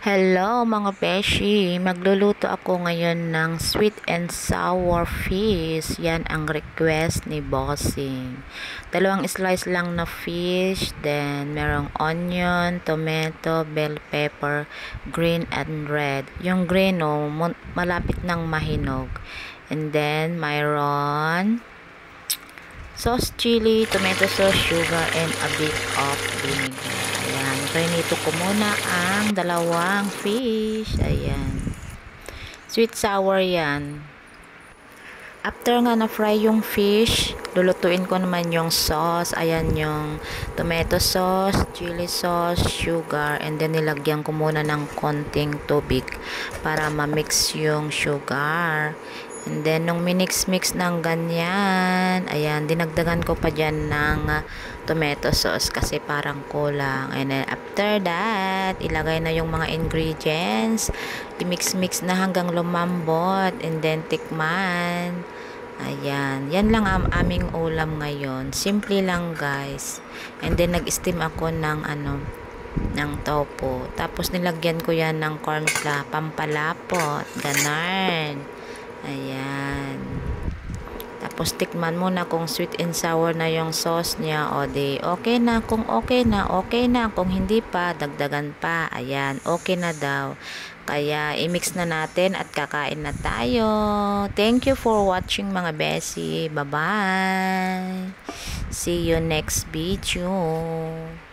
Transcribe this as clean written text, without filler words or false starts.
Hello mga beshi, magluluto ako ngayon ng sweet and sour fish. Yan ang request ni Bossing. Dalawang slice lang na fish, then merong onion, tomato, bell pepper, green and red. Yung green malapit nang mahinog. And then mayroon sauce chili, tomato sauce, sugar, and a bit of vinegar. Ayan, prinito ko muna ang dalawang fish. Ayan. Sweet sour yan. After nga na-fry yung fish, lulutuin ko naman yung sauce. Ayan yung tomato sauce, chili sauce, sugar, and then nilagyan ko muna ng konting tubig para ma-mix yung sugar. And then, nung minix-mix ng ganyan, ayan, dinagdagan ko pa dyan ng tomato sauce kasi parang kulang. And then, after that, ilagay na yung mga ingredients. I-mix-mix na hanggang lumambot. And then, tikman. Ayan. Yan lang ang aming ulam ngayon. Simple lang, guys. And then, nag-steam ako ng ng tofu. Tapos, nilagyan ko yan ng corn flour, pampalapot. Ganon. Ayan. Tapos tikman muna kung sweet and sour na yung sauce niya. O di, okay na. Kung okay na, okay na. Kung hindi pa, dagdagan pa. Ayan, okay na daw. Kaya, i-mix na natin at kakain na tayo. Thank you for watching mga besi. Bye-bye. See you next video.